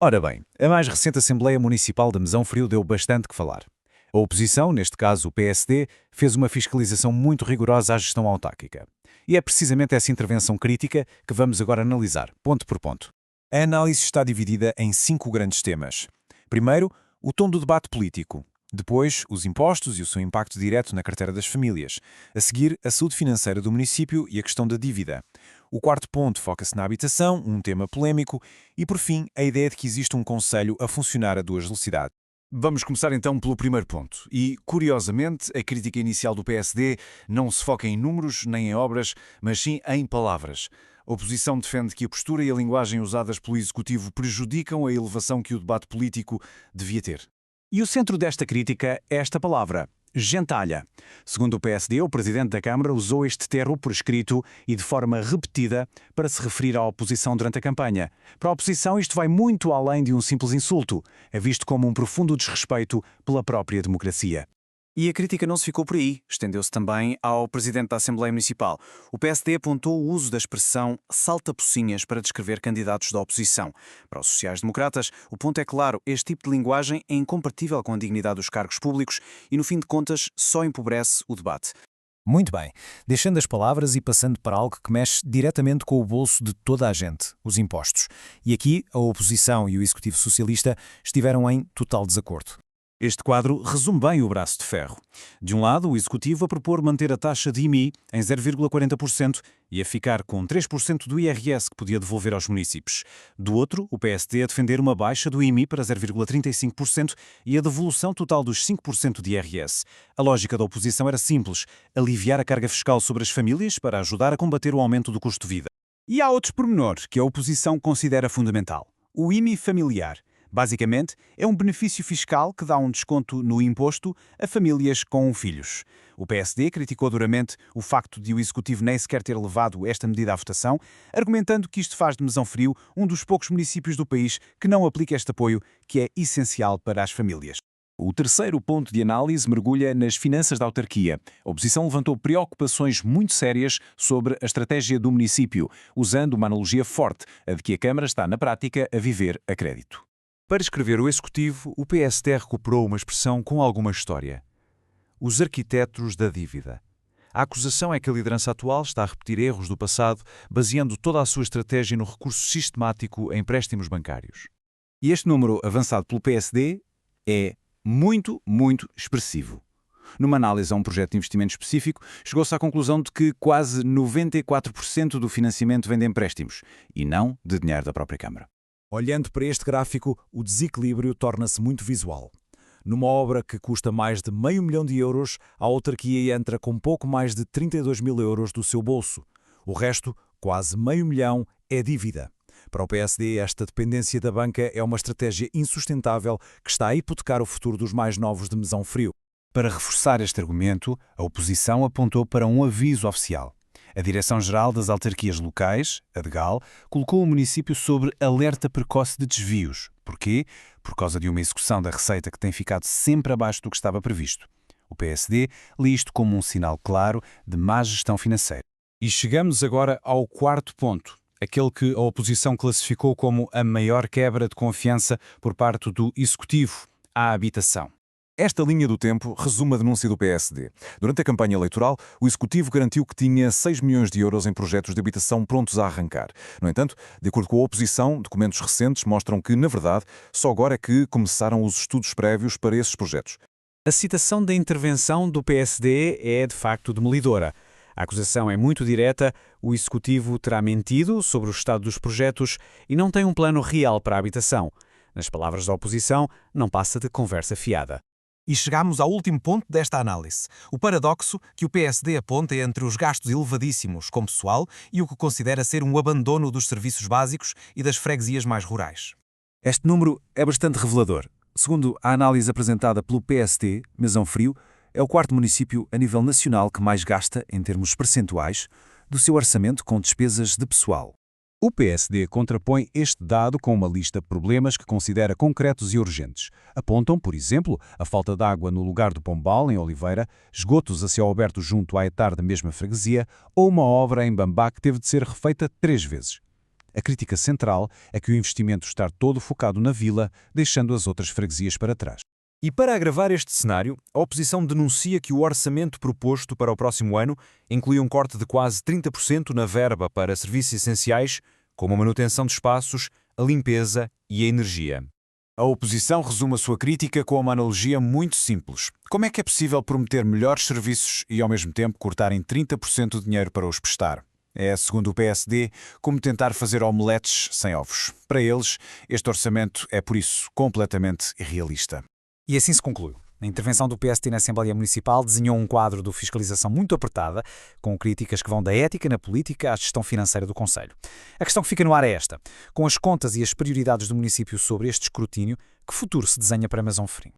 Ora bem, a mais recente Assembleia Municipal de Mesão Frio deu bastante que falar. A oposição, neste caso o PSD, fez uma fiscalização muito rigorosa à gestão autárquica. E é precisamente essa intervenção crítica que vamos agora analisar, ponto por ponto. A análise está dividida em 5 grandes temas. Primeiro, o tom do debate político. Depois, os impostos e o seu impacto direto na carteira das famílias. A seguir, a saúde financeira do município e a questão da dívida. O quarto ponto foca-se na habitação, um tema polémico. E, por fim, a ideia de que existe um conselho a funcionar a duas velocidades. Vamos começar então pelo primeiro ponto. E, curiosamente, a crítica inicial do PSD não se foca em números nem em obras, mas sim em palavras. A oposição defende que a postura e a linguagem usadas pelo Executivo prejudicam a elevação que o debate político devia ter. E o centro desta crítica é esta palavra, gentalha. Segundo o PSD, o Presidente da Câmara usou este termo por escrito e de forma repetida para se referir à oposição durante a campanha. Para a oposição, isto vai muito além de um simples insulto. É visto como um profundo desrespeito pela própria democracia. E a crítica não se ficou por aí, estendeu-se também ao Presidente da Assembleia Municipal. O PSD apontou o uso da expressão salta-pocinhas para descrever candidatos da oposição. Para os sociais-democratas, o ponto é claro, este tipo de linguagem é incompatível com a dignidade dos cargos públicos e, no fim de contas, só empobrece o debate. Muito bem, deixando as palavras e passando para algo que mexe diretamente com o bolso de toda a gente, os impostos. E aqui a oposição e o Executivo Socialista estiveram em total desacordo. Este quadro resume bem o braço de ferro. De um lado, o Executivo a propor manter a taxa de IMI em 0,40% e a ficar com 3% do IRS que podia devolver aos municípios. Do outro, o PSD a defender uma baixa do IMI para 0,35% e a devolução total dos 5% de IRS. A lógica da oposição era simples: aliviar a carga fiscal sobre as famílias para ajudar a combater o aumento do custo de vida. E há outros pormenores que a oposição considera fundamental. O IMI familiar. Basicamente, é um benefício fiscal que dá um desconto no imposto a famílias com filhos. O PSD criticou duramente o facto de o Executivo nem sequer ter levado esta medida à votação, argumentando que isto faz de Mesão Frio um dos poucos municípios do país que não aplica este apoio, que é essencial para as famílias. O terceiro ponto de análise mergulha nas finanças da autarquia. A oposição levantou preocupações muito sérias sobre a estratégia do município, usando uma analogia forte, a de que a Câmara está, na prática, a viver a crédito. Para escrever o Executivo, o PSD recuperou uma expressão com alguma história: os arquitetos da dívida. A acusação é que a liderança atual está a repetir erros do passado, baseando toda a sua estratégia no recurso sistemático a empréstimos bancários. E este número avançado pelo PSD é muito expressivo. Numa análise a um projeto de investimento específico, chegou-se à conclusão de que quase 94% do financiamento vem de empréstimos, e não de dinheiro da própria Câmara. Olhando para este gráfico, o desequilíbrio torna-se muito visual. Numa obra que custa mais de €500 mil, a autarquia entra com pouco mais de 32 mil euros do seu bolso. O resto, quase €500 mil, é dívida. Para o PSD, esta dependência da banca é uma estratégia insustentável que está a hipotecar o futuro dos mais novos de Mesão Frio. Para reforçar este argumento, a oposição apontou para um aviso oficial. A Direção-Geral das Autarquias Locais, a DGAL, colocou o município sobre alerta precoce de desvios. Porquê? Por causa de uma execução da receita que tem ficado sempre abaixo do que estava previsto. O PSD lê isto como um sinal claro de má gestão financeira. E chegamos agora ao quarto ponto, aquele que a oposição classificou como a maior quebra de confiança por parte do Executivo, a habitação. Esta linha do tempo resume a denúncia do PSD. Durante a campanha eleitoral, o Executivo garantiu que tinha €6 milhões em projetos de habitação prontos a arrancar. No entanto, de acordo com a oposição, documentos recentes mostram que, na verdade, só agora é que começaram os estudos prévios para esses projetos. A citação da intervenção do PSD é, de facto, demolidora. A acusação é muito direta: o Executivo terá mentido sobre o estado dos projetos e não tem um plano real para a habitação. Nas palavras da oposição, não passa de conversa fiada. E chegamos ao último ponto desta análise, o paradoxo que o PSD aponta entre os gastos elevadíssimos com pessoal e o que considera ser um abandono dos serviços básicos e das freguesias mais rurais. Este número é bastante revelador. Segundo a análise apresentada pelo PSD, Mesão Frio é o quarto município a nível nacional que mais gasta, em termos percentuais, do seu orçamento com despesas de pessoal. O PSD contrapõe este dado com uma lista de problemas que considera concretos e urgentes. Apontam, por exemplo, a falta de água no lugar do Pombal, em Oliveira, esgotos a céu aberto junto à etar da mesma freguesia ou uma obra em Bambá que teve de ser refeita 3 vezes. A crítica central é que o investimento está todo focado na vila, deixando as outras freguesias para trás. E para agravar este cenário, a oposição denuncia que o orçamento proposto para o próximo ano inclui um corte de quase 30% na verba para serviços essenciais, como a manutenção de espaços, a limpeza e a energia. A oposição resume a sua crítica com uma analogia muito simples. Como é que é possível prometer melhores serviços e, ao mesmo tempo, cortarem 30% de dinheiro para os prestar? É, segundo o PSD, como tentar fazer omeletes sem ovos. Para eles, este orçamento é, por isso, completamente irrealista. E assim se conclui. A intervenção do PSD na Assembleia Municipal desenhou um quadro de fiscalização muito apertada, com críticas que vão da ética na política à gestão financeira do Conselho. A questão que fica no ar é esta. Com as contas e as prioridades do município sobre este escrutínio, que futuro se desenha para Masonferrim?